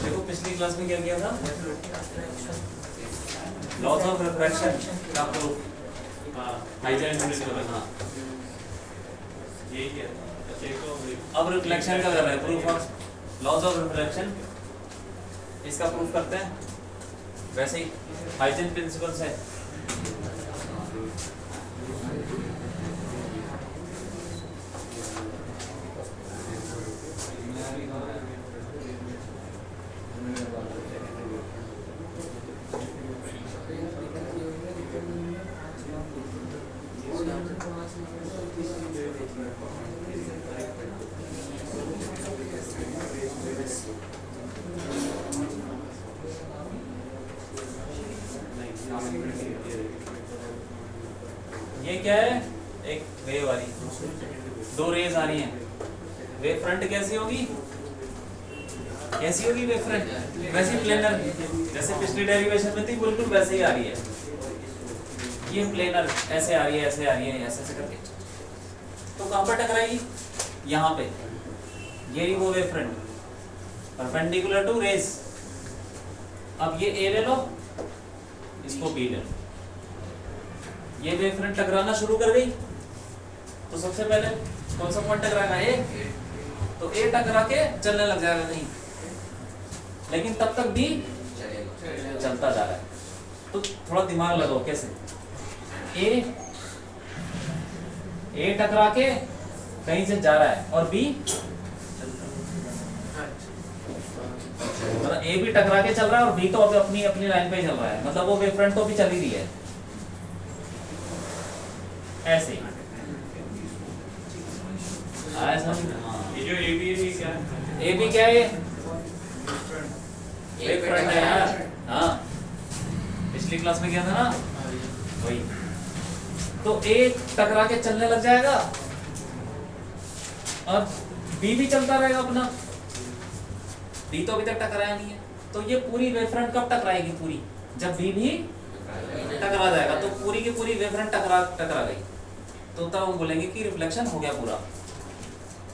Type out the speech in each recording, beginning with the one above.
देखो पिछली क्लास में क्या किया था, लॉज ऑफ रिफ्रैक्शन का प्रूफ। हाँ यही किया। अब रिफ्लेक्शन का कर रहे हैं, proof of laws of reflection, इसका प्रूफ करते हैं। वैसे ही हाइजेन प्रिंसिपल है। ये क्या है, एक वेव वाली, दो रेज आ रही हैं। वेव फ्रंट कैसी होगी, कैसी होगी वेव फ्रंट, वैसी प्लेनर, जैसे पिछली डेरिवेशन में थी बिल्कुल वैसे ही आ रही है। ये प्लेनर ऐसे आ रही है, ऐसे आ रही है, ऐसे ऐसे करके। तो कहां पर टकराएगी, यहाँ पे। ये वो wavefront perpendicular to rays. अब ये ए ले लो, इसको बी ले लो। ये वेव फ्रंट टकराना शुरू कर गई, तो सबसे पहले कौन सा पॉइंट टकराएगा, ए। तो ए टकरा के चलने लग जाएगा कहीं, लेकिन तब तक बी चलता जा रहा है। तो थोड़ा दिमाग लगाओ कैसे। ए टकरा के कहीं से जा रहा है और बी, मतलब ए भी टकरा के चल रहा है और बी तो अभी अपनी अपनी लाइन पे ही चल रहा है, मतलब वो वेव फ्रंट तो भी चल ही रही है ऐसे। आया समझ। हाँ ये जो ए बी क्या है, ए बी क्या है, वेव फ्रंट है यार। हाँ पिछली क्लास में किया था ना वही। तो ए टकरा के चलने लग जाएगा और बी भी चलता रहेगा अपना। बी तो अभी तक टकराया नहीं है, तो ये पूरी वेव फ्रंट कब टकराएगी, पूरी जब बी भी टकरा जाएगा। तो पूरी की पूरी वेव फ्रंट टकरा गई, तो तब हम बोलेंगे कि रिफ्लेक्शन हो गया पूरा।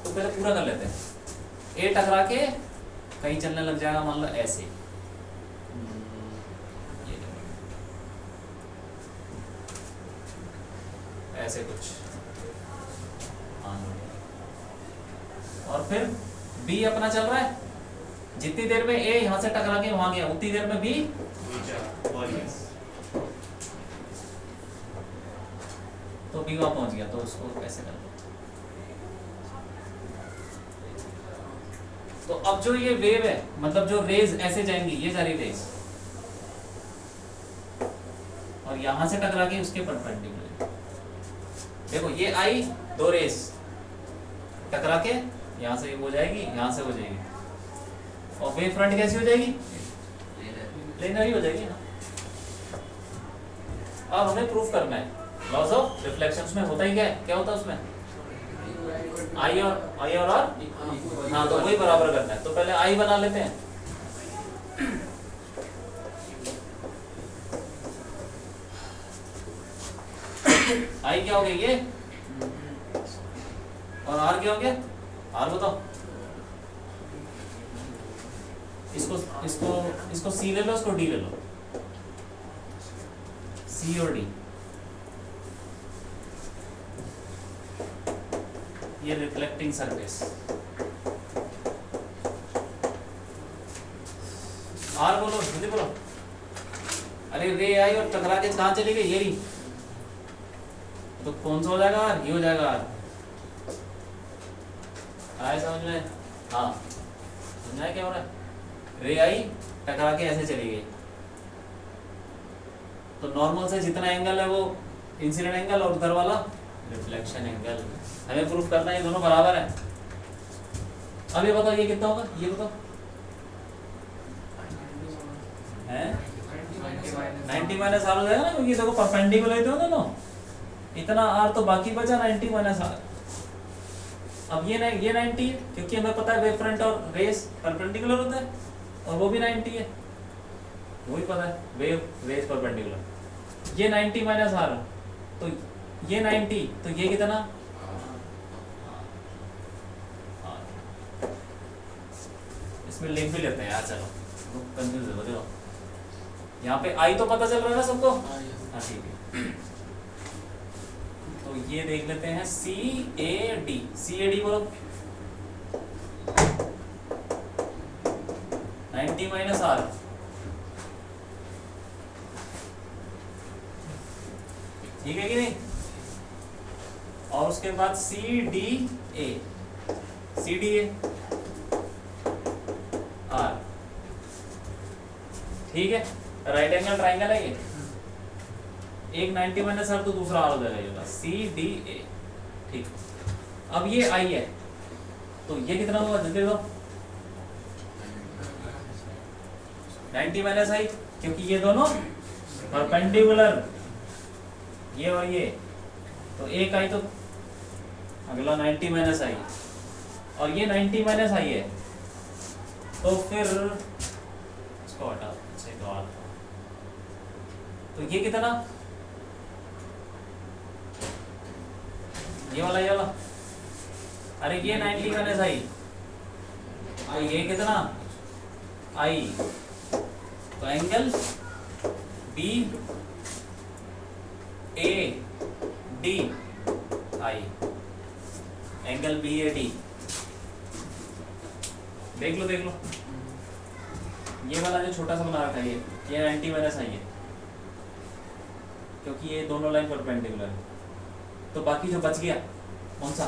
तो पहले पूरा कर लेते हैं। ए टकरा के कहीं चलने लग जाएगा, मान लो ऐसे, ऐसे कुछ, और फिर बी अपना चल रहा है। जितनी देर में ए यहां से टकरा के वहां गया, उतनी देर में बी तो बी वहां पहुंच गया। तो उसको कैसे कर, तो अब जो ये वेव है, मतलब जो रेज ऐसे जाएंगी, ये जा रही रेज और यहां से टकरा के उसके परपेंडिकुलर, देखो ये आई, दो रेज टकरा के यहां से हो जाएगी, यहां से हो जाएगी, और वेव फ्रंट कैसी हो जाएगी, प्लेनर ही हो जाएगी ना। अब हमें प्रूफ करना है लॉस ऑफ रिफ्लेक्शंस में होता ही क्या है, क्या होता है उसमें, आई और आर, हाँ, तो वही बराबर करना है। तो पहले आई बना लेते हैं, आई क्या हो गया ये, और आर क्या हो गया, आर बताओ, इसको सी ले लो, इसको डी ले लो, सी और डी, ये रिफ्लेक्टिंग सरफेस, आर बोलो, जल्दी बोलो, अरे रे आई और टकरा के कहां चली गई, ये रही, तो कौन सा हो जाएगा, आर, ये हो जाएगा आर, आए समझ में, हाँ समझ में क्या हो रहा है, रे आई टकरा के ऐसे चली गई, तो नॉर्मल से जितना एंगल है वो इंसिडेंट एंगल और उधर वाला रिफ्लेक्शन एंगल, हमें प्रूफ करना है ये दोनों बराबर है। अब ये बताओ ये कितना होगा, ये बताओ, हैं 90 माइनस आर हो जाएगा ना, क्योंकि देखो परपेंडिकुलर है दोनों, इतना आर तो बाकी बचा 90 माइनस आर। अब ये 90 है, क्योंकि हमें पता है वेव फ्रंट और रेस परपेंडिकुलर होता है, और वो भी 90 है, वही पता है, वेव रेस परपेंडिकुलर, ये 90 माइनस आर, तो ये 90, तो ये कितना, इसमें लिख भी लेते हैं यार, चलो कंफ्यूज हो देखो, यहाँ पे आई तो पता चल रहा है ना सबको, हाँ ठीक है, तो ये देख लेते हैं सी ए डी बोलो, 90 माइनस आर, ठीक है कि नहीं, और उसके बाद सी डी ए आर, ठीक है, राइट एंगल ट्राइंगल है ये, एक 90 माइनस आर तो दूसरा आर हो जाएगा, सी डी ए, ठीक। अब ये आई है, तो ये कितना होगा जल्दी दो, 90 माइनस आई, क्योंकि ये दोनों परपेंडिकुलर, ये और ये, तो एक आई तो अगला 90 माइनस आई, और ये 90 माइनस आई है, तो फिर इसको हटा, तो ये कितना, ये वाला, अरे ये 90 माइनस आई, तो ये कितना आई, तो angle B A D I, angle B A D, देख लो ये वाला जो छोटा सा बना रखा है, ये 90 माइनस आई है, क्योंकि ये दोनों लाइन परपेंडिकुलर है, तो बाकी जो बच गया कौन सा,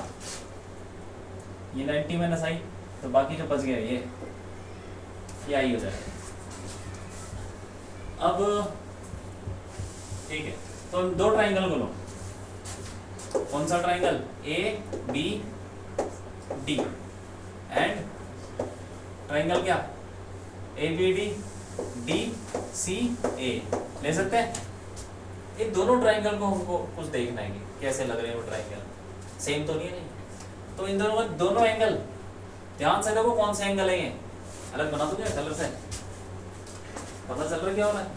ये 90 माइनस आई, तो बाकी जो बच गया ये आई हो जाएगा। अब ठीक है, तो दो ट्राइंगल बोलो, कौन सा triangle, A B D, and triangle क्या, A B D D C A, ले सकते हैं। ये दोनों ट्राइंगल को हमको कुछ देखना है कि कैसे लग रहे हैं वो ट्राइंगल, सेम तो नहीं है, तो इन दोनों एंगल ध्यान से देखो कौन से एंगल है, ये अलग बना दो क्या कलर से, पता चल रहा है क्या हो रहा है,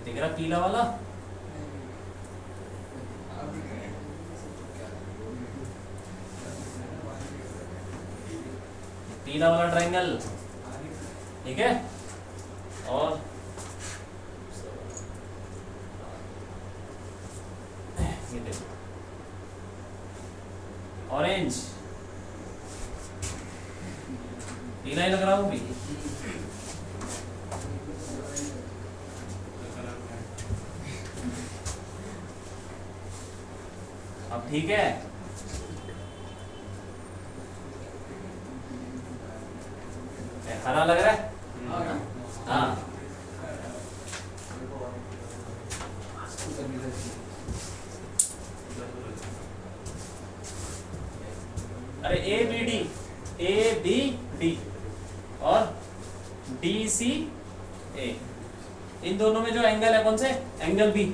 दिख रहा पीला वाला, पीला वाला ट्राइंगल, ठीक है, और ये देखो ऑरेंज, पीला ही लग रहा हूँ भी, अब ठीक है, हरा लग रहा है? हाँ, अरे ए बी डी और डी सी ए, इन दोनों में जो एंगल है कौन से? एंगल बी,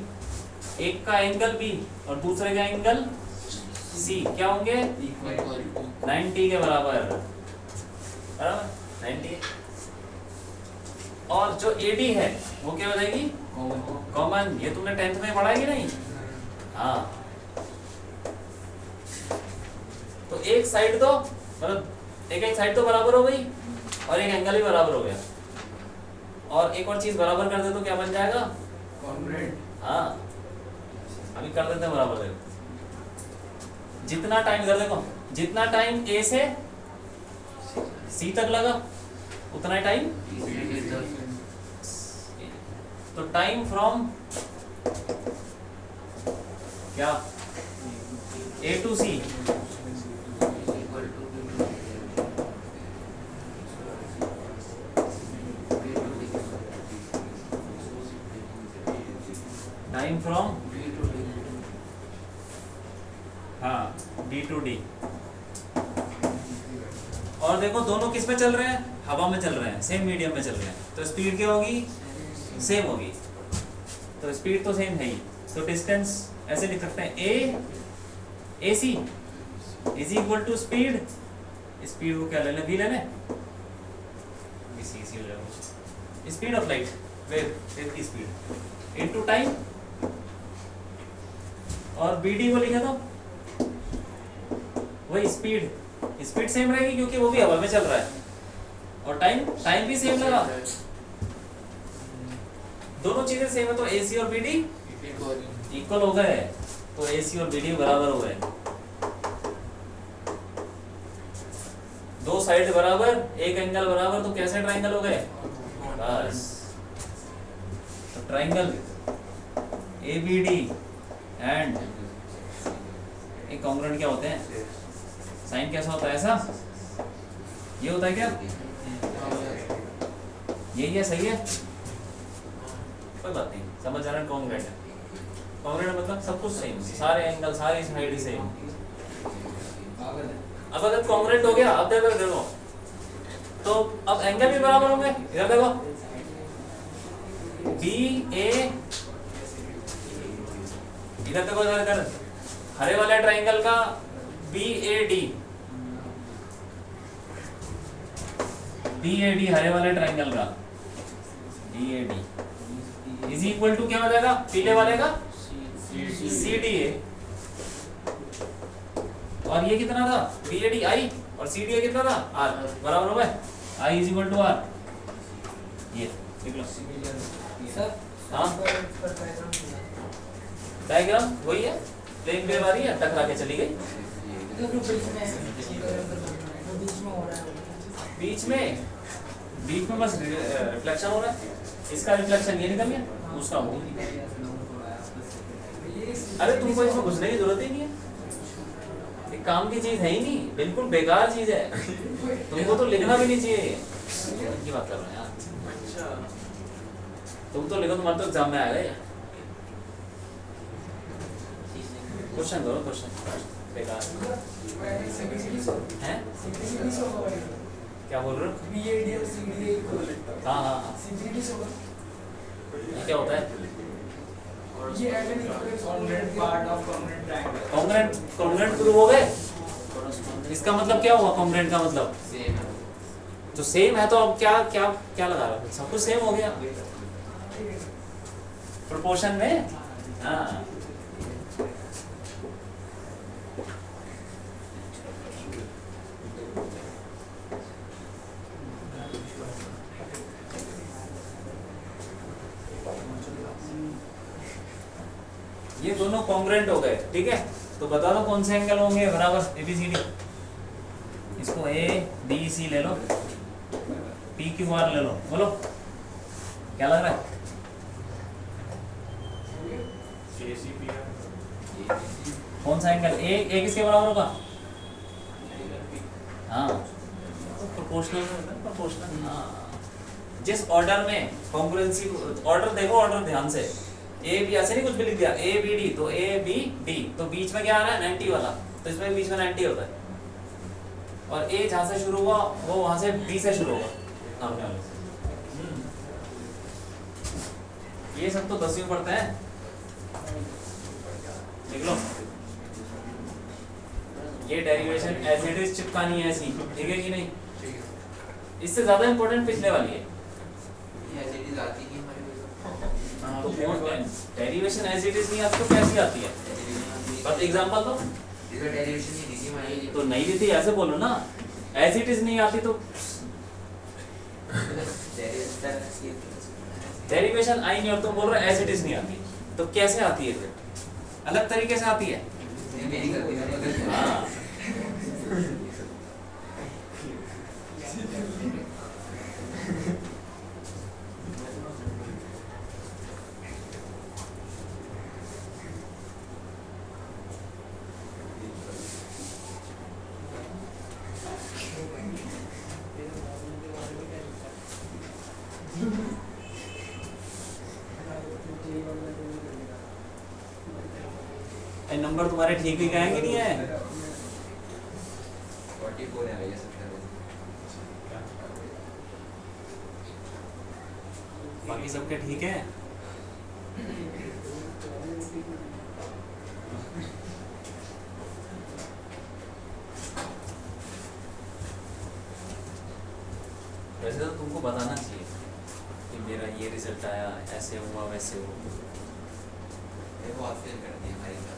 एक का एंगल बी और दूसरे का एंगल सी क्या होंगे? 90 के बराबर, बराबर 90। और जो एडी है वो क्या हो जाएगी? कॉमन। ये तुमने 10th में पढ़ा है कि नहीं? हाँ, तो एक साइड तो मतलब एक साइड तो बराबर हो गई और एक एंगल भी बराबर हो गया, और एक और चीज बराबर कर दे तो क्या बन जाएगा? कॉन्ग्रुएंट। हाँ, अभी कर देते हैं बराबर। देखो जितना टाइम, इधर देखो, जितना टाइम ए से सी तक लगा उतना ही टाइम, तो टाइम फ्रॉम क्या ए टू सी टाइम फ्रॉम हाँ डी टू डी। और देखो दोनों किस में चल रहे हैं? हवा में चल रहे हैं, सेम मीडियम में चल रहे हैं, तो स्पीड क्या होगी? सेम होगी। तो स्पीड तो सेम है ही, तो डिस्टेंस ऐसे लिख सकते हैं A C is equal to speed, speed को क्या ले लें? वी ले लें, स्पीड ऑफ लाइट, वेव की स्पीड इनटू टाइम, और बी डी को लिखा तो वही स्पीड सेम रहेगी क्योंकि वो भी हवा में चल रहा है, और टाइम भी सेम लगा, दोनों चीजें सेम है, तो AC और BD इक्वल हो गए, तो AC और BD बराबर हो गए, दो साइड बराबर, एक एंगल बराबर, तो कैसे ट्राइंगल हो गए? बस, तो ट्राइंगल ABD एंड एक कॉन्ग्रुएंट क्या होते हैं? साइन कैसा होता है? ऐसा, ये होता है क्या? यही है, सही है, कोई बात नहीं, समझ आ रहा है। कॉन्ग्रुएंट है, कॉन्ग्रुएंट मतलब सब कुछ सेम, सारे एंगल सारी साइड सेम। अब अगर कॉन्ग्रुएंट हो गया, अब देखो तो अब एंगल भी बराबर होंगे। इधर देखो BA, इधर देखो, इधर हरे वाले ट्राइंगल का BAD हरे वाले ट्राइंगल का BAD इज इक्वल टू क्या हो जाएगा? पीले वाले का CDA, और ये कितना था? BAD I, और CDA कितना था? R, बराबर हो गए, I is equal to R। ये देख लो सर, हाँ डायग्राम वही है, प्लेन वेव आ रही है, टकरा के चली गई, बीच में बस रिफ्लेक्शन हो रहा है, इसका रिफ्लेक्शन ये निकल गया, उसका हो गया। अरे तुमको इसमें घुसने की जरूरत ही नहीं है, एक काम की चीज है ही नहीं, बिल्कुल बेकार चीज है, तुमको तो लिखना भी नहीं चाहिए, ये बात कर रहे हैं यार, तुम तो लिखो, तुम्हारे तो एग्जाम में आएगा ये। क्वेश्चन करो, क्वेश्चन बेकार है, क्या बोल रहे हो? BAD और CDA इक्वल है। हाँ, ये क्या होता है? ये congruent part of congruent triangle. Congruent prove हो गए, इसका मतलब क्या हुआ? कॉन्ग्रुएंट का मतलब सेम है, तो सेम है, तो अब क्या लगा रहा है? सब कुछ सेम हो गया प्रोपोर्शन में। हाँ, ये दोनों कॉन्ग्रुएंट हो गए, ठीक है, तो बता दो कौन से एंगल होंगे बराबर ABCD। इसको ABC ले लो, PQR ले लो, बोलो क्या लग रहा है? कौन सा एंगल ए किसके बराबर होगा? हाँ प्रोपोर्शनल हाँ। जिस ऑर्डर में कॉन्ग्रुएंसी ऑर्डर देखो, ऑर्डर ध्यान से, ए बी ऐसे नहीं कुछ भी लिख दिया ए बी डी, तो ए बी डी तो बीच में क्या आ रहा है 90 वाला, तो इसमें बीच में 90 होता है और ए जहाँ से शुरू हुआ वो वहां से बी से शुरू होगा सामने वाले से। ये सब तो 10वीं में पढ़ते हैं, देख लो। ये डेरिवेशन एज इट इज चिपकानी है ऐसी, ठीक है कि नहीं? इससे ज्यादा इंपॉर्टेंट पिछले वाली है। तो कौन डेरिवेशन एज इट इज नहीं आती तो कैसी आती है? बस एग्जांपल दो। तो नहीं दी थी ऐसे बोलो ना, एज इट इज नहीं आती तो डेरिवेशन आई नहीं और तुम बोल रहे एज इट इज नहीं आती, तो कैसे आती है फिर? अलग तरीके से आती है। हाँ नंबर तुम्हारे ठीक ही कहेंगे नहीं है? 44 है भैया, 70 बाकी सबके ठीक है? वैसे तो तुमको बताना चाहिए कि मेरा ये रिजल्ट आया, ऐसे हुआ वैसे हुआ। बहुत फेल करती है हमारी क्लास।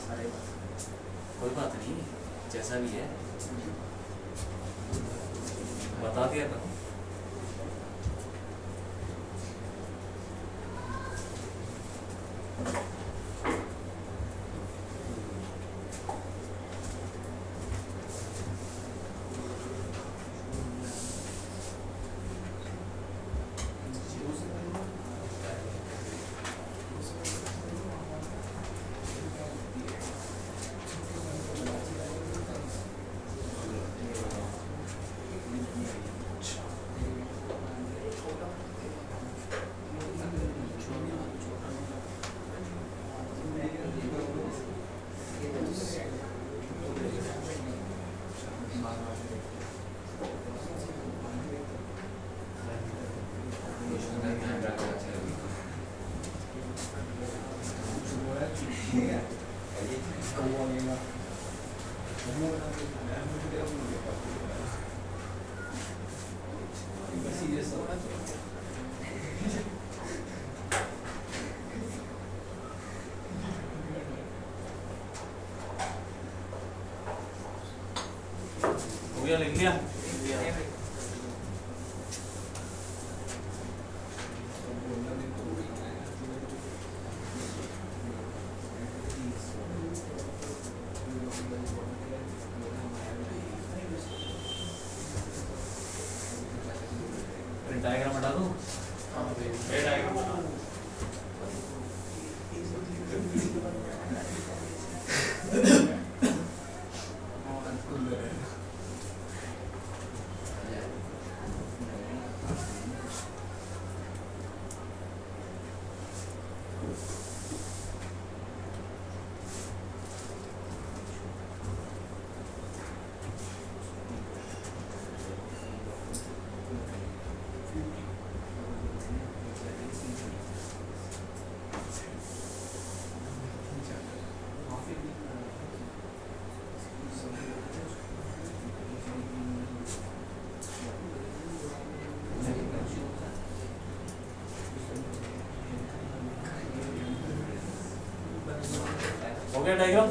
कोई बात नहीं, जैसा भी है बता दिया करो। लिख लिया? डायग्राम हटा दूं? ये डायग्राम हटा दो। हो गया डायग्राम?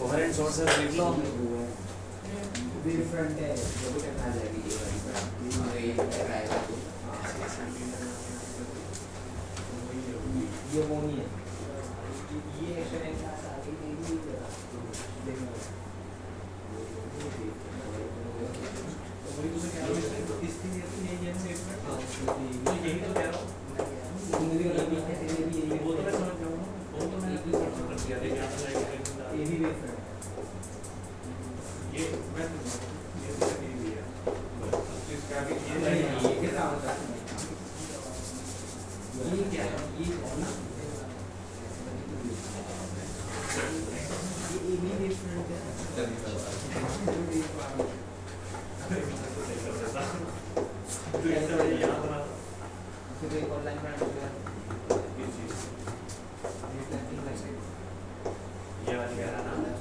ओवरहेड सोर्सेस लिख लो। डिफरेंट है जो भी टकरा जाएगी ये वाली पर अगर ये टकराएगा तो ये वो नहीं है ये एक्शन है आगे नहीं देखना इसके लिए तो यही है यही तो कह रहा हूँ ये वो तो मैं समझ जाऊँ वो तो मैं कर दिया ये भी देख रहा ये मैं ये भी है इसका भी ये कितना होता है ये क्या है ये ना ये भी डिफरेंट है तो ऐसा याद रहा फिर एक और लाइन पढ़ा ये चीज ये वाली कह रहा ना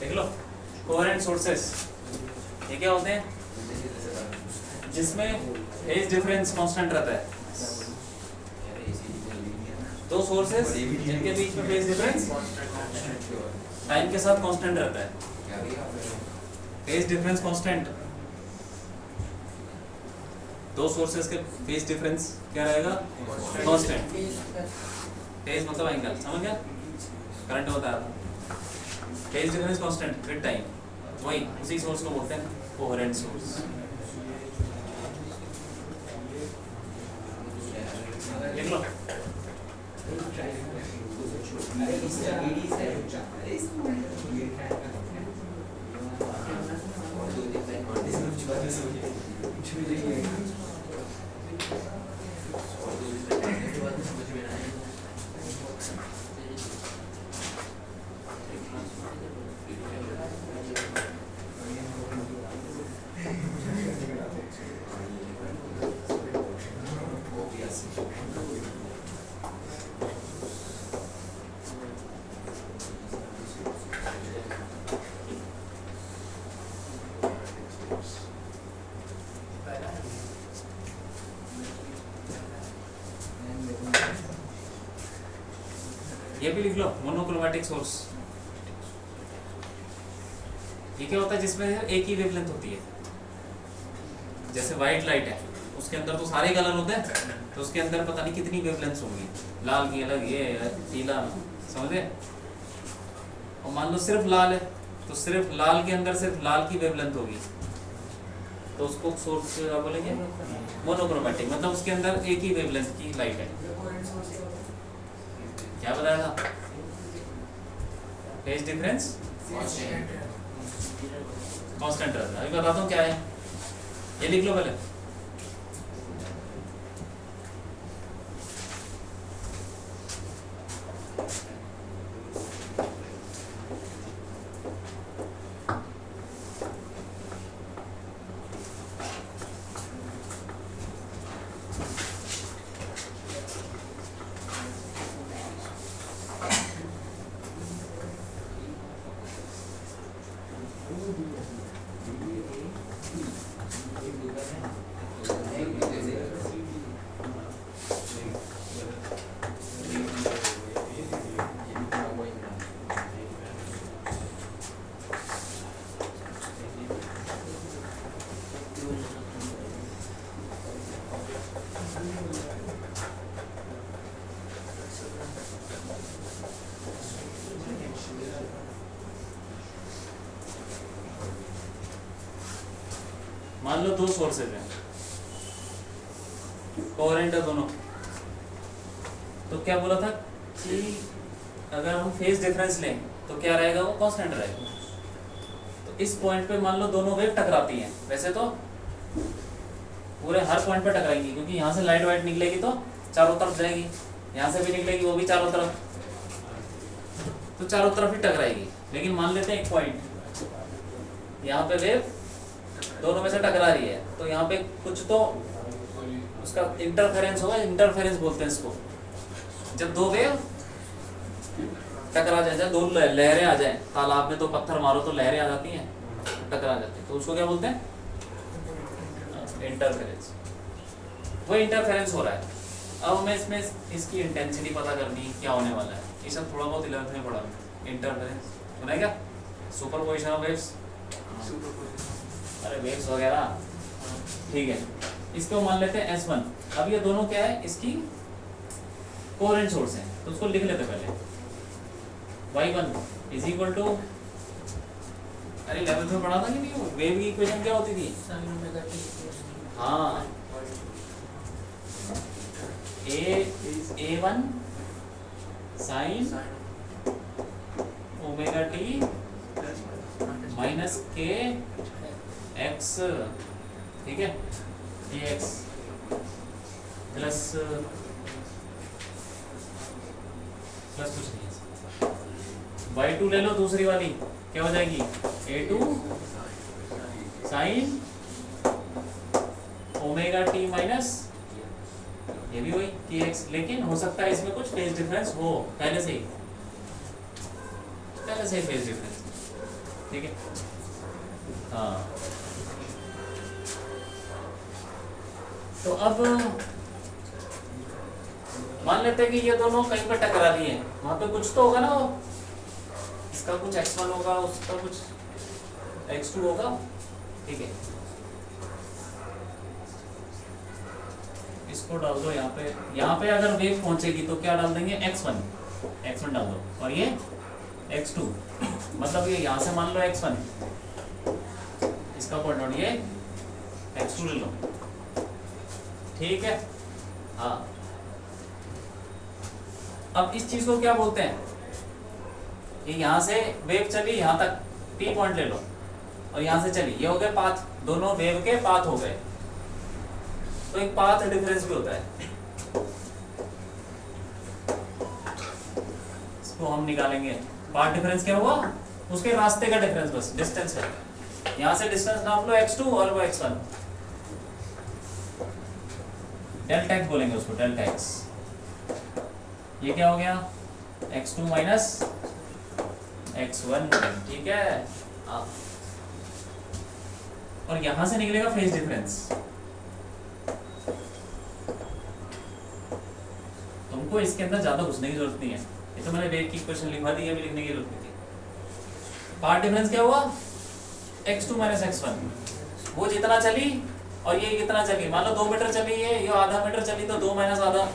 देख लो कोहेरेंट सोर्सेस ये क्या होते हैं जिसमें फेज डिफरेंस कांस्टेंट रहता है दो सोर्सेस जिनके बीच में फेज डिफरेंस टाइम के साथ कांस्टेंट रहता है फेज डिफरेंस कांस्टेंट दो सोर्सेस के फेज डिफरेंस क्या रहेगा कांस्टेंट फेज मतलब एंगल समझ गया करंट होता है phase difference constant with time वही उसी सोर्स को बोलते हैं कोहेरेंट सोर्स लिख लो ये भी लिख लो मोनोक्रोमैटिक सोर्स ये क्या होता है जिसमें एक ही वेवलेंथ होती है जैसे वाइट लाइट है उसके अंदर तो सारे कलर होते हैं तो उसके अंदर पता नहीं कितनी वेवलेंथ्स होंगी लाल की अलग ये पीला समझे और मान लो सिर्फ लाल है तो सिर्फ लाल के अंदर सिर्फ लाल की वेवलेंथ होगी तो उसको सोर्स क्या बोलेंगे मोनोक्रोमैटिक मतलब उसके अंदर एक ही वेवलेंथ की लाइट है क्या बताया था फेज डिफरेंस कांस्टेंट रहता है अभी बताता हूँ क्या है ये लिख लो पहले मान लो दो सोर्सेज हैं कोहेरेंट है दोनों तो क्या बोला था कि अगर हम फेज डिफरेंस लें तो क्या रहेगा, वो कांस्टेंट रहेगा। तो इस पॉइंट पे मान लो दोनों वेव टकराती हैं, वैसे तो पूरे हर पॉइंट पे टकराएंगी, क्योंकि यहाँ से लाइट वाइट निकलेगी तो चारों तरफ जाएगी, यहाँ से भी निकलेगी वो भी चारों तरफ, तो चारों तरफ ही टकराएगी। लेकिन मान लेते हैं एक पॉइंट, यहाँ पे वेव दोनों में से टकरा रही है, तो यहाँ पे कुछ तो उसका इंटरफेरेंस होगा, इंटरफेरेंस बोलते हैं इसको। जब दो वेव टकरा जाए, जब दो लहरें आ जाए, तालाब में तो पत्थर मारो तो लहरें आ जाती हैं, टकरा जाती है, तो उसको क्या बोलते हैं, इंटरफेरेंस। वो इंटरफेरेंस हो रहा है। अब हमें इसमें इसकी इंटेंसिटी पता करनी है, क्या होने वाला है। ये सब थोड़ा बहुत 11th में पढ़ा, इंटरफेरेंस सुना है क्या, सुपरपोजिशन ऑफ वेव्स, अरे वेव्स वगैरह, ठीक है। इसको मान लेते हैं S1। अब ये दोनों क्या है, इसकी कोहेरेंट सोर्स है, तो उसको लिख लेते पहले। y1 इज इक्वल टू, अरे 11th में पढ़ा था कि नहीं, वो वेव की इक्वेशन क्या होती थी, हाँ, A1 sine omega T minus के एक्स, ठीक है, ये एक्स प्लस कुछ नहीं है, y2 ले लो दूसरी वाली, क्या हो जाएगी, A2 sine omega T minus, ये भी वही kx, लेकिन हो सकता है इसमें कुछ फेज डिफरेंस हो पहले से ही फेज डिफरेंस, ठीक है, हाँ। तो अब मान लेते हैं कि ये दोनों कहीं पर टकरा रही हैं, वहां पे कुछ तो होगा ना, वो इसका कुछ x1 होगा, उसका कुछ x2 होगा, ठीक है। इसको डाल दो यहाँ पे अगर वेव पहुंचेगी तो क्या डाल देंगे, x1 डाल दो, और ये x2, मतलब ये यहाँ से मान लो x1, इसका पॉइंट ये x2 ले लो, ठीक है, हाँ। अब इस चीज को क्या बोलते हैं, कि यहाँ से वेव चली यहाँ तक, P पॉइंट ले लो, और यहाँ से चली, ये हो गए पाथ, दोनों वेव के पाथ हो गए, तो एक पाथ डिफरेंस भी होता है, इसको हम निकालेंगे। पाथ डिफरेंस क्या हुआ, उसके रास्ते का डिफरेंस, बस डिस्टेंस है, यहाँ से डिस्टेंस नाप लो x2 और वो x1, डेल्टा x बोलेंगे उसको, डेल्टा x। ये क्या हो गया, x2 माइनस x1, ठीक है, और यहां से निकलेगा फेज डिफरेंस। तुमको इसके अंदर ज्यादा घुसने की जरूरत नहीं है, ये तो मैंने वेव की इक्वेशन लिखवा दी है, अभी लिखने की जरूरत नहीं थी। पार्ट डिफरेंस क्या हुआ, x2 माइनस x1, वो जितना चली और ये कितना चली, मान लो 2 मीटर चली है, ये आधा मीटर चली, तो 2 माइनस आधा,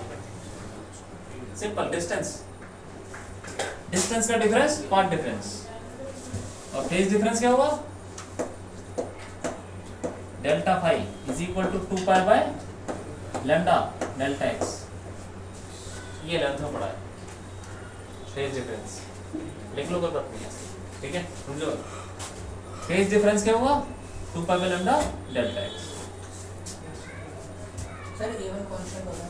सिंपल, डिस्टेंस का डिफरेंस, पाथ डिफरेंस। और फेज डिफरेंस क्या हुआ, delta phi is equal to 2 pi by lambda delta x, ये लेंथ में पड़ा है, फेज डिफरेंस लिख लो, कोई बात नहीं है, ठीक है, समझो। फेज डिफरेंस क्या हुआ, 2 pi by lambda delta x. Sir A1 constant होता है,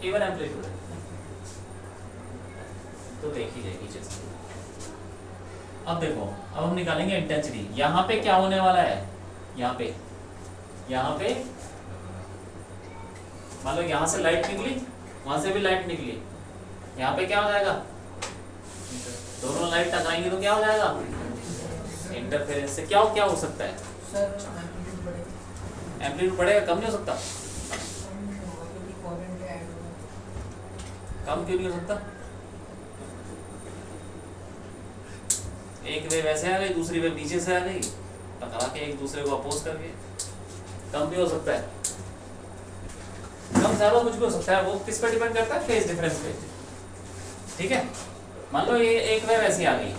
A1 एम्पलीट्यूड है, तो देख ही जाएगी जैसे। अब देखो, अब हम निकालेंगे इंटेंसिटी। यहाँ पे क्या होने वाला है, यहाँ पे मान लो यहाँ से लाइट निकली, वहां से भी लाइट निकली, यहाँ पे क्या हो जाएगा, दोनों लाइट टकराएंगी तो क्या हो जाएगा, इंटरफेरेंस से क्या हो सकता है, सर एम्पलीट्यूड बढ़ेगा, एम्पलीट्यूड बढ़ेगा, कम नहीं हो सकता, क्योंकि कोहेरेंट ऐड होगा, कम क्यों नहीं हो सकता, एक वेव ऐसे आ गई, दूसरी वेव नीचे से आ गई, टकरा के एक दूसरे को अपोज करके, कम भी हो सकता है, कम ज्यादा कुछ भी हो सकता है, वो किस पर डिपेंड करता है, फेज डिफरेंस पे, ठीक है। मान लो ये एक वेव ऐसी आ गई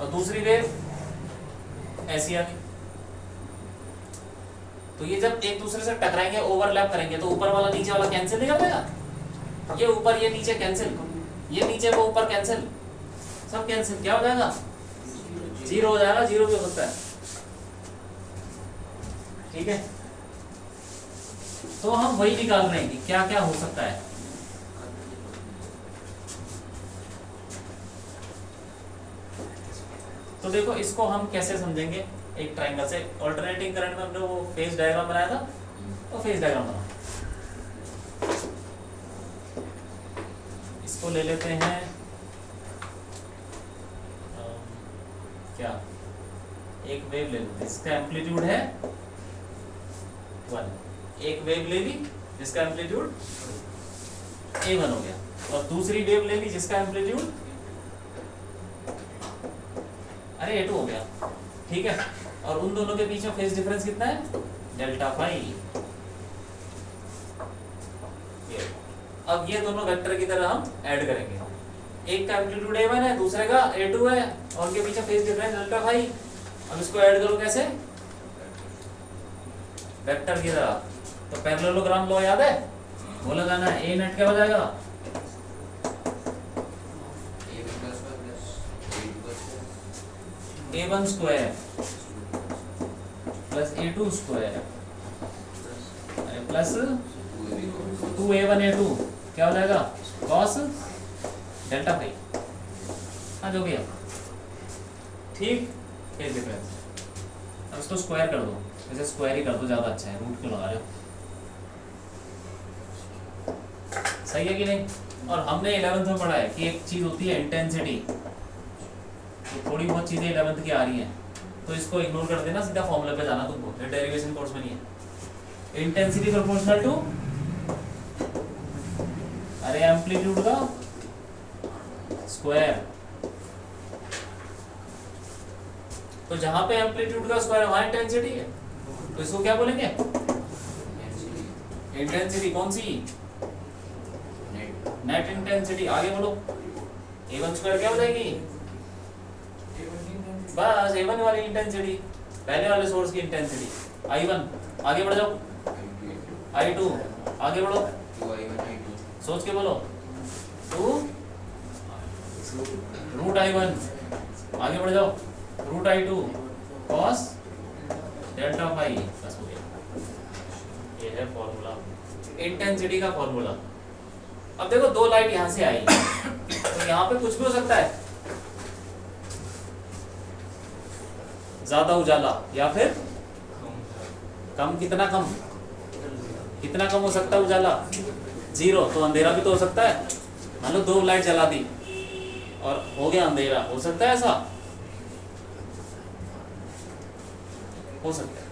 और दूसरी वेव ऐसी आ गई, तो ये जब एक दूसरे से टकराएंगे, ओवरलैप करेंगे, तो ऊपर वाला नीचे वाला कैंसिल नहीं कर देगा? ये ऊपर ये नीचे कैंसिल, ये नीचे वो ऊपर कैंसिल, सब कैंसिल, क्या हो जाएगा? जीरो हो जाएगा, जीरो भी हो सकता है। ठीक है, तो हम वही निकाल रहे हैं कि क्या क्या हो सकता है। तो देखो इसको हम कैसे समझेंगे, एक ट्रायंगल से। अल्टरनेटिंग करंट में हमने वो फेज डायग्राम बनाया था, तो फेज डायग्राम बना, इसको ले लेते हैं क्या, एक वेव ले लेते हैं, इसका एम्पलीट्यूड है 1, एक वेव ले ली जिसका एम्पलीट्यूड A1 हो गया, और दूसरी वेव ले ली जिसका एम्पलीट्यूड अरे A2 हो गया। ठीक है, और उन दोनों के बीच में फेज डिफरेंस कितना है? Delta phi. अब ये दोनों वेक्टर की तरह हम ऐड करेंगे, एक का एम्पलीट्यूड A1 है, दूसरे का A2 है, और उनके बीच में फेज डिफरेंस डेल्टा फाई। अब इसको ऐड करो कैसे? वेक्टर की तरह। तो पैरेललोग्राम लॉ याद है, वो लगाना है। A नेट क्या हो जाएगा? A1 square plus A2 square plus 2A1 A2 क्या हो जाएगा? Cos delta phi. हाँ जो भी है, ठीक, फेज डिफरेंस। अब इसको स्क्वायर कर दो, वैसे स्क्वायर ही कर दो, ज्यादा अच्छा है, रूट क्यों लगा रहे हो? सही है कि नहीं? और हमने 11th में पढ़ा है कि एक चीज होती है इंटेंसिटी, तो थोड़ी बहुत चीजें 11th की आ रही हैं, तो इसको इग्नोर कर देना, सीधा फॉर्मूले पे जाना तुमको, ये डेरिवेशन कोर्स में नहीं है। इंटेंसिटी प्रोपोर्शनल टू अरे एम्पलीट्यूड का स्क्वायर, तो जहां पे एम्पलीट्यूड का स्क्वायर वहां इंटेंसिटी है, तो इसको क्या बोलेंगे? इंटेंसिटी। कौन सी? Net intensity. आगे बढ़ो, A1 स्क्वायर क्या हो जाएगी? बस A1 वाली इंटेंसिटी, पहले वाले सोर्स की इंटेंसिटी I1। आगे बढ़ जाओ, I2, आगे बढ़ो, सोच के बोलो, 2 रूट I1, आगे बढ़ जाओ, root I2 cos delta phi. बस हो गया, ये है फॉर्मूला, इंटेंसिटी का फॉर्मूला। अब देखो दो लाइट यहां से आई, तो यहाँ पे कुछ भी हो सकता है, ज्यादा उजाला या फिर कम। कितना कम? कितना कम हो सकता है उजाला? 0। तो अंधेरा भी तो हो सकता है। मान लो 2 लाइट जला दी और हो गया अंधेरा, हो सकता है ऐसा? हो सकता है।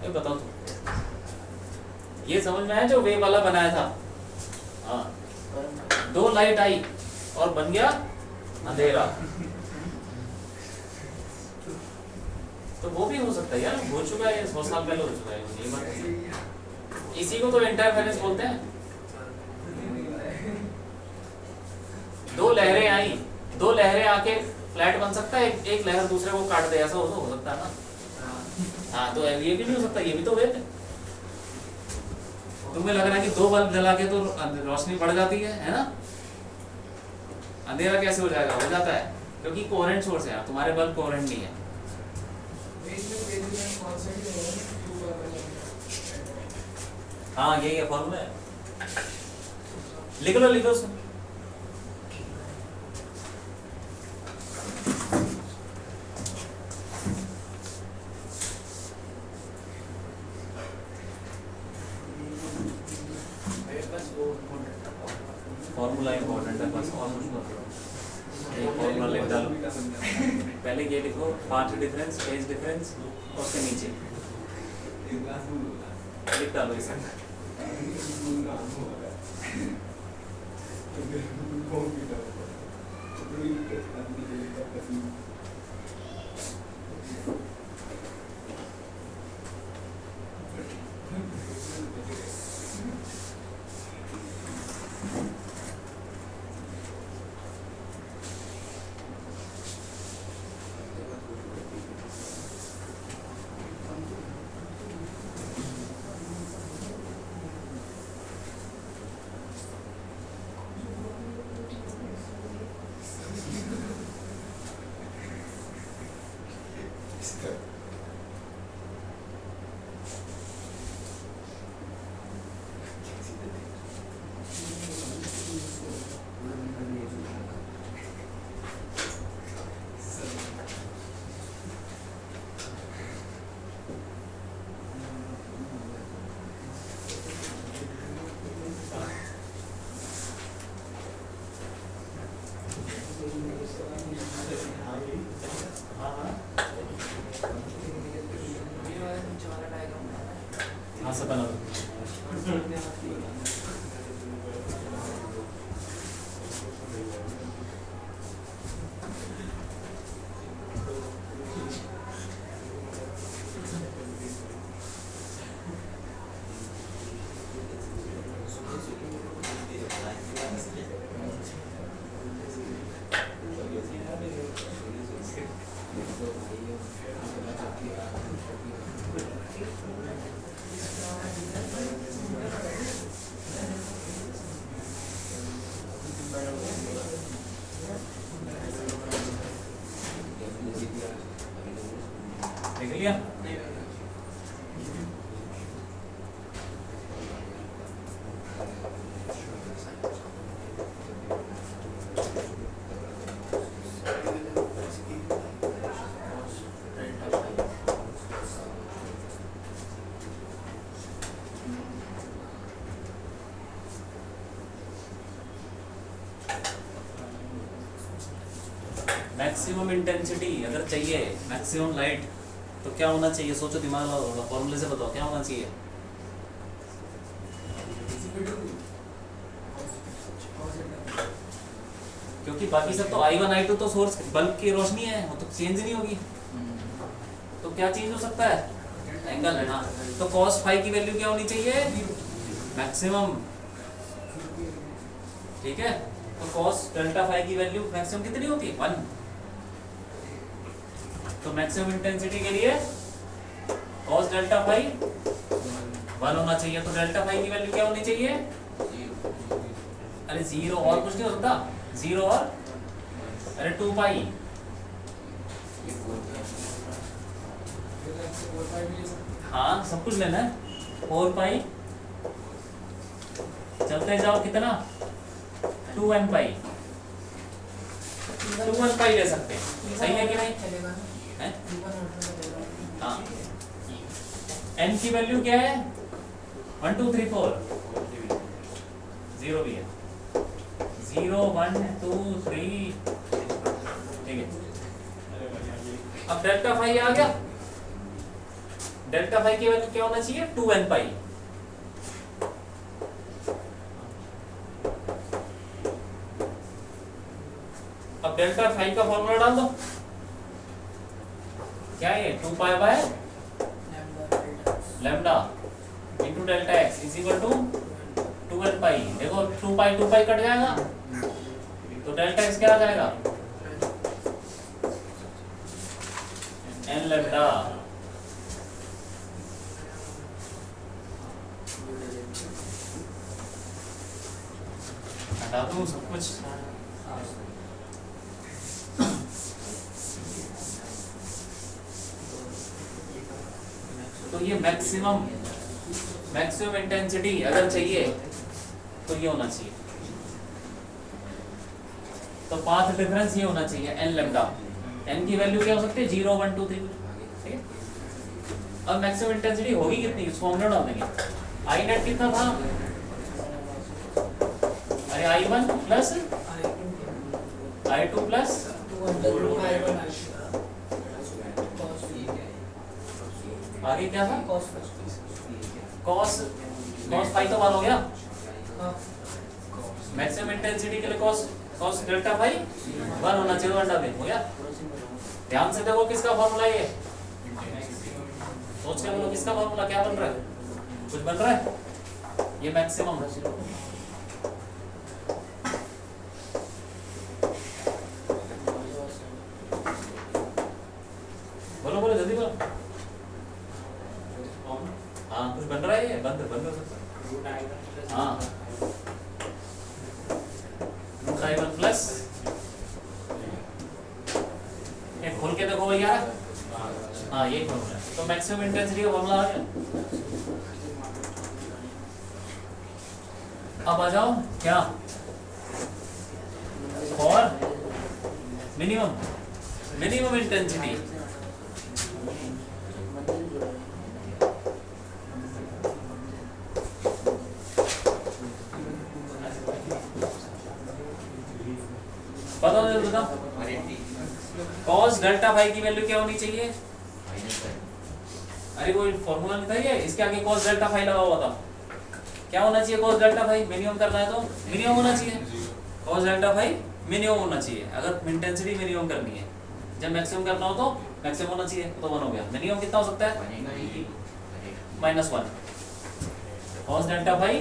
ये बताओ तुम, ये समझ में आया जो वेव वाला बनाया था? हाँ, 2 लाइट आई और बन गया अंधेरा, तो वो भी हो सकता है यार, हो चुका है, 100 साल पहले हो चुका है ये बात। इसी को तो इंटरफेरेंस बोलते हैं। 2 लहरें आई, 2 लहरें आके फ्लैट बन सकता है, एक लहर दूसरे को काट दे, ऐसा हो सकता है ना? हाँ, तो ये भी नहीं हो सकता, ये भी तो वेव है। तुम्हें लग रहा है कि 2 बल्ब जला के तो रोशनी बढ़ जाती है ना? अंधेरा कैसे हो जाएगा? हो जाता है, क्योंकि कोहेरेंट सोर्स है, तुम्हारे बल्ब कोहेरेंट नहीं है। हाँ, यही है फॉर्मूला है, लिख लो, लिखो उसको। फॉर्मूला इंपॉर्टेंट है, बस और कुछ मत। ये फॉर्मूला लिख डालो, पहले ये लिखो, पाथ डिफरेंस, फेज डिफरेंस, और उसके नीचे लिख डालो इसे। लिया। मैक्सिमम इंटेंसिटी अगर चाहिए, मैक्सिमम लाइट, तो क्या होना चाहिए? सोचो, दिमाग लगाओ, फॉर्मूले से बताओ क्या होना चाहिए। क्योंकि बाकी सब तो I1 I2 तो सोर्स बल्ब की रोशनी है, वो तो चेंज नहीं होगी। तो क्या चेंज हो सकता है? एंगल है ना। तो cos फाई की वैल्यू क्या होनी चाहिए? मैक्सिमम। ठीक है, तो cos डेल्टा फाई की वैल्यू मैक्सिमम कितनी होती है? 1। तो मैक्सिमम इंटेंसिटी के लिए cos डेल्टा फाई 1 होना चाहिए। तो डेल्टा फाई की वैल्यू क्या होनी चाहिए? अरे 0 और कुछ नहीं हो सकता, 0 और अरे 2 पाई। हाँ, सब कुछ लेना है। 4 पाई, चलते जाओ कितना? 2n पाई, 2n पाई ले सकते हैं, सही है कि नहीं? है? हाँ, n की वैल्यू क्या है? 1 2 3 4, 0 भी है, 0 1 2 3, ठीक है। अब डेल्टा फाई आ गया। डेल्टा फाई की वैल्यू क्या होना चाहिए? 2n पाई। अब डेल्टा फाई का फॉर्मूला डाल दो। क्या है? 2 pi by lambda into delta x is equal to 2n pi. देखो 2 पाई कट जाएगा, तो डेल्टा एक्स क्या आ जाएगा? n lambda. हटा दूं सब कुछ। तो ये मैक्सिमम इंटेंसिटी अगर चाहिए तो ये होना चाहिए। तो पाथ डिफरेंस ये होना चाहिए n लैम्डा। n की वैल्यू क्या हो सकती है? 0 1 2 3, ठीक है। अब मैक्सिमम इंटेंसिटी होगी कितनी? इस फॉर्मूला डाल देंगे। I नेट कितना था? अरे I1 प्लस I2 प्लस आगे क्या था? cos फाई तो 1 हो गया। मैक्सिमम इंटेंसिटी के लिए cos डेल्टा फाई 1 होना चाहिए, 1 डाल हो गया। ध्यान से देखो किसका फॉर्मूला ये, सोच के बोलो किसका फॉर्मूला, क्या बन रहा है? कुछ बन रहा है? ये मैक्सिमम बोलो जल्दी बोलो। हाँ, कुछ बन रहा है? ये बंद हो सकता है। हाँ, रूट I1 प्लस, खोल के देखो भैया। हाँ, ये फॉर्मूला है। तो मैक्सिमम इंटेंसिटी का फॉर्मूला आ गया। अब आ जाओ क्या? और मिनिमम इंटेंसिटी। बताओ cos डेल्टा फाई की वैल्यू क्या होनी चाहिए? अरे वो फॉर्मूला नहीं था ये, इसके आगे cos डेल्टा फाई लगा हुआ था। क्या होना चाहिए? cos डेल्टा फाई मिनिमम करना है तो मिनिमम होना चाहिए। cos डेल्टा फाई मिनिमम होना चाहिए अगर इंटेंसिटी मिनिमम करनी है। जब मैक्सिमम करना हो तो मैक्सिमम होना चाहिए, तो 1 हो गया। मिनिमम कितना हो सकता है? -1। cos डेल्टा फाई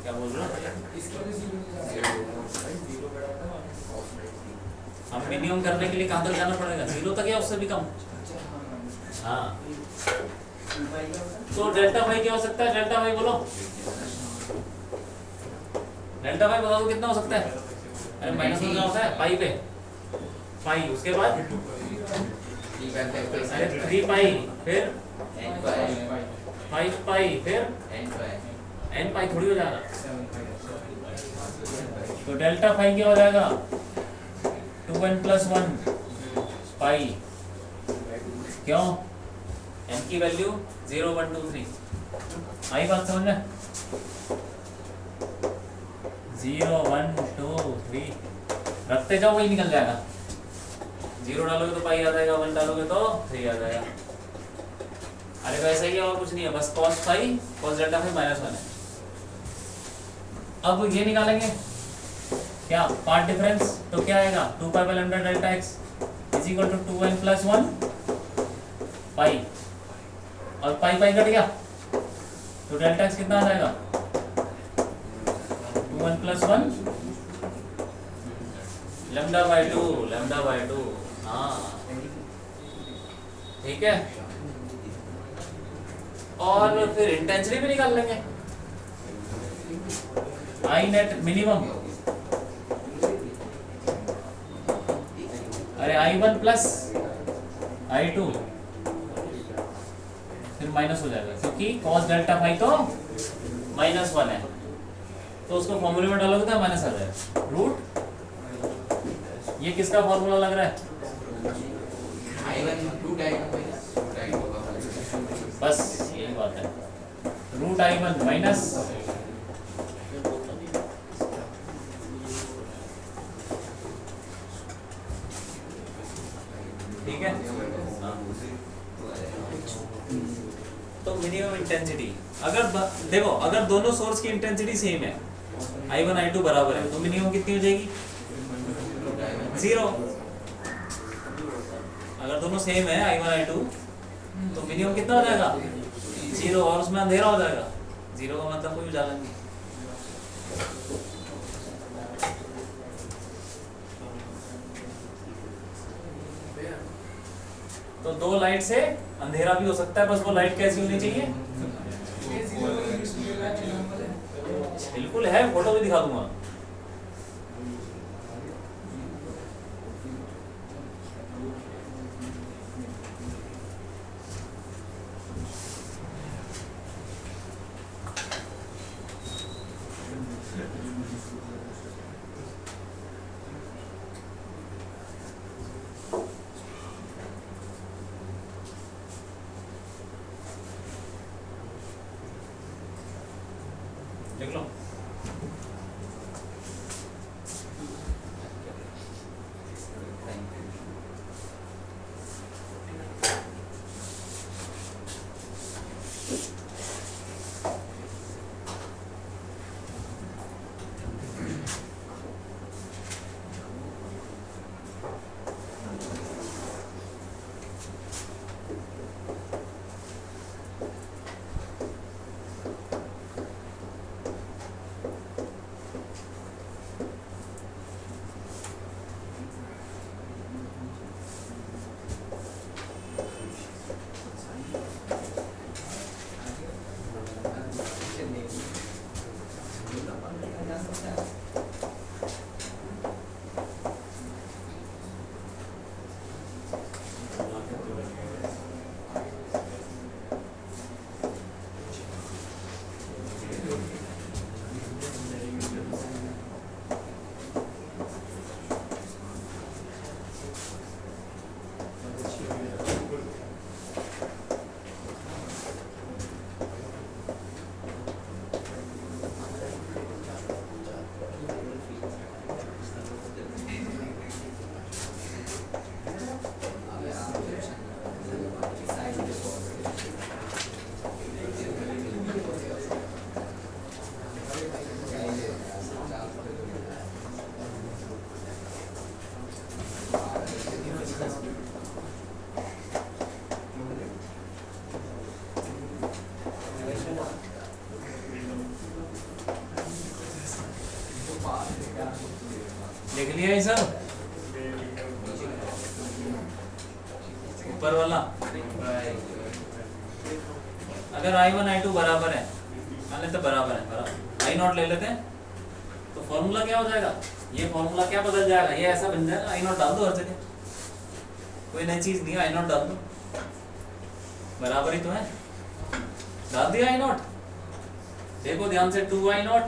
क्या बोल रहे हो? हम मिनिमम करने के लिए कहाँ तक जाना पड़ेगा? 0 तक या उससे भी कम? हाँ, तो डेल्टा फाई क्या हो सकता है? डेल्टा फाई बोलो, डेल्टा फाई बता दो कितना हो सकता है? अरे -1 होता है पाई पे, पाई, उसके बाद 3 पाई, फिर 5 पाई, फिर n पाई थोड़ी हो जाएगा। तो डेल्टा पाई क्या हो जाएगा? 2n + 1 पाई। क्यों? n की वैल्यू 0 1 2 3। आई बात समझ में? 0 1 2 3 रखते जाओ, वही निकल जाएगा। 0 डालोगे तो पाई आ जाएगा, 1 डालोगे तो 3 आ जाएगा। अरे वैसे ही और कुछ नहीं है, बस cos pi cos delta pi -1 है। अब ये निकालेंगे क्या? Part difference. तो क्या आएगा? 2 pi by lambda delta x is equal to 2n + 1 pi, और पाई पाई कट गया तो डेल्टा x कितना आ जाएगा? 2n + 1 λ/2। हाँ ठीक है। और फिर इंटेंसिटी भी निकाल लेंगे। आई नेट मिनिमम, अरे I1 + I2 फिर माइनस हो जाएगा, क्योंकि cos डेल्टा फाई तो -1 है, तो उसको फॉर्मूले में डालोगे तो माइनस आ जाएगा। रूट ये किसका फॉर्मूला लग रहा है? बस यही बात है। रूट I1 माइनस ठीक है। तो मिनिमम इंटेंसिटी अगर देखो, अगर दोनों सोर्स की इंटेंसिटी सेम है, I1 I2 बराबर है, तो मिनिमम कितनी हो जाएगी? 0। अगर दोनों सेम है I1 I2 तो मिनिमम कितना हो जाएगा? 0, और उसमें अंधेरा हो जाएगा। 0 का मतलब कोई उजाला नहीं। तो 2 लाइट से अंधेरा भी हो सकता है, बस वो लाइट कैसी होनी चाहिए? बिल्कुल है, फोटो भी दिखा दूंगा। देख लो। लिख लिया ये सब ऊपर वाला। अगर I1 I2 बराबर है, मान लेते बराबर है, बराबर I0 ले लेते हैं, तो फॉर्मूला क्या हो जाएगा? ये फॉर्मूला क्या बदल जाएगा? ये ऐसा बन जाएगा, I0 डाल दो हर जगह, कोई नई चीज नहीं, आई नॉट डाल दो, बराबर ही तो है, डाल दिया आई नॉट। देखो ध्यान से 2 आई नॉट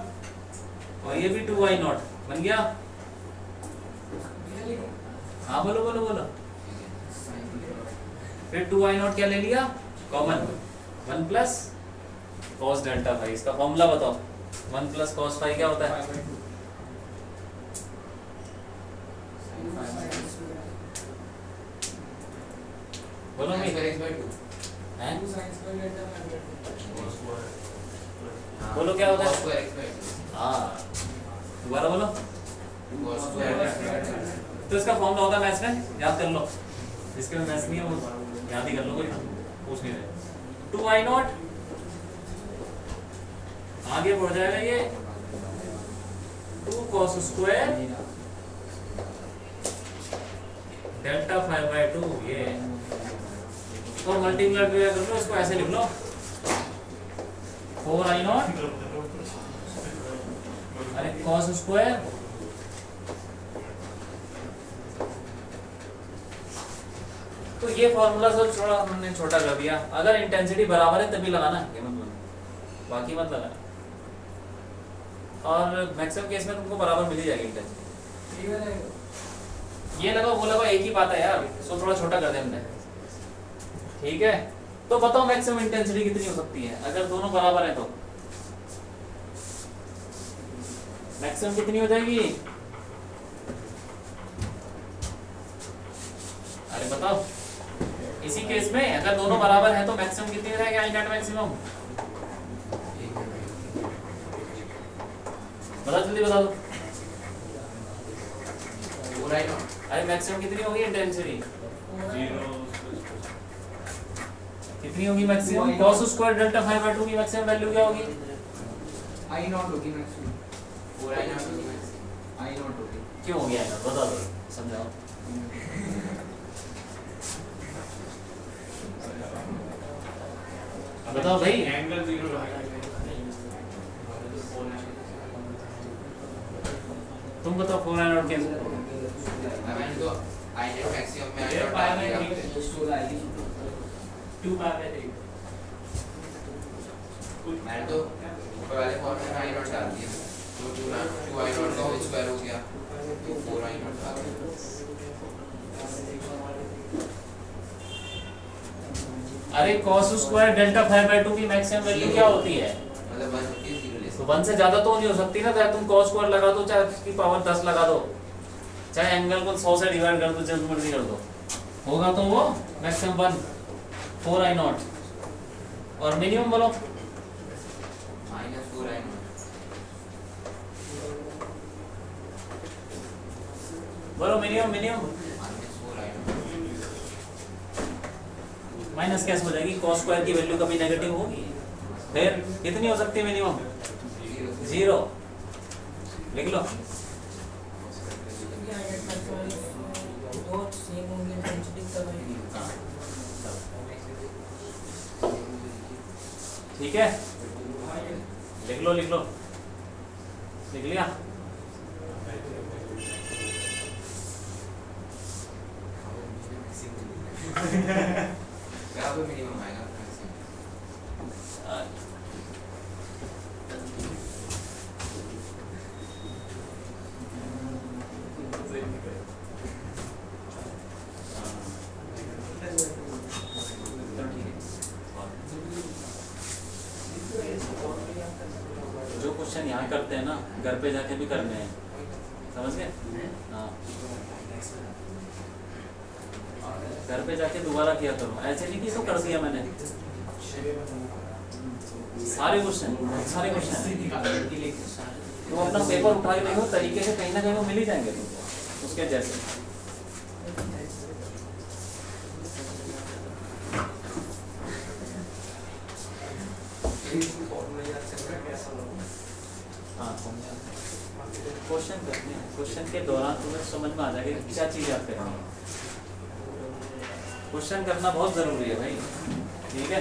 और ये भी 2 आई नॉट बन गया। हाँ बोलो बोलो बोलो। फिर 2 आई नॉट क्या ले लिया common, 1 plus cos delta phi. इसका फॉर्मूला बताओ, 1 प्लस कॉस फाई क्या होता है? बोलो sin भाई square x by 2 हैं? हाँ, बोलो क्या होता है? cos square x by 2 हाँ दोबारा बोलो। cos square x by 2 तो इसका फॉर्मूला होता है मैथ्स में, याद कर लो। जिसके में मैथ्स नहीं है वो याद ही कर लो, कोई पूछ नहीं रहे। 2 आई नॉट आगे बढ़ जाएगा ये 2 cos स्क्वायर डेल्टा 5/2 ये तो मल्टीप्लाई कर लो, इसको ऐसे लिख लो 4 आई नॉट अरे cos स्क्वायर तो ये फॉर्मूला सब थोड़ा हमने छोटा कर दिया। अगर इंटेंसिटी बराबर है तभी लगाना है, बाकी मत लगाना। और मैक्सिमम केस में तुमको बराबर मिल ही जाएगी इंटेंसिटी। ये लगाओ वो लगाओ एक ही बात है यार, सो थोड़ा छोटा कर दे हमने, ठीक है। तो बताओ मैक्सिमम इंटेंसिटी कितनी हो सकती है अगर दोनों बराबर है तो? मैक्सिमम कितनी हो जाएगी? अरे बताओ इसी केस में अगर दोनों बराबर हैं तो मैक्सिमम कितनी हो जाएगी? आई नॉट मैक्सिमम बता, जल्दी बता दो। 4 आई नॉट अरे मैक्सिमम कितनी होगी इंटेंसिटी? कितनी होगी मैक्सिमम? cos स्क्वायर डेल्टा 5/2 की मैक्सिमम वैल्यू क्या होगी? आई नॉट होगी मैक्सिमम, 4 आई नॉट होगी maximum। आई नॉट होगी। क्यों हो गया है बता दो, समझाओ। बताओ भाई। एंगल 0 तुम बताओ 4 आई नॉट कैसे? मैंने तो आई नॉट मैक्सिमम में आई ये नॉट पाया डाल में दिया। ठीक है। 2 पाया में मैंने तो ऊपर वाले फॉर्म में आई नॉट डाल दिया, तो 2 आई नॉट का होल स्क्वायर हो गया, तो 4 आई नॉट था। अरे cos स्क्वायर डेल्टा 5/2 की मैक्सिमम वैल्यू क्या होती है? मतलब 1 होती है 0 ले तो 1 से ज्यादा तो नहीं हो सकती ना, चाहे तुम cos स्क्वायर लगा दो चाहे उसकी पावर 10 लगा दो, चाहे एंगल को 100 से डिवाइड कर दो, जब मर्जी कर दो, होगा तो वो मैक्सिमम 1 4 आई नॉट। और मिनिमम बोलो -4 आई नॉट। बोलो minimum minimum -4 I not. Minus कैसे हो जाएगी? cos स्क्वायर की वैल्यू कभी नेगेटिव होगी, फिर कितनी हो सकती है मिनिमम? 0 लिख लो। ठीक है, लिख लो लिख लो, लिख लिया। क्या वो मिनिमम आएगा मैक्सिमम? जो क्वेश्चन यहाँ करते हैं ना घर पे जाके भी करने हैं, समझ गए? हाँ घर पे जाके दोबारा किया करो, ऐसे नहीं कि तो कर दिया मैंने। सारे क्वेश्चन तो अपना पेपर उठा के देखो, तरीके से कहीं ना कहीं वो मिल ही जाएंगे तुमको उसके जैसे। हाँ क्वेश्चन करते हैं, क्वेश्चन के दौरान तुम्हें समझ में आ जाएगा कि क्या चीज़ याद करनी है। क्वेश्चन करना बहुत ज़रूरी है भाई, ठीक है।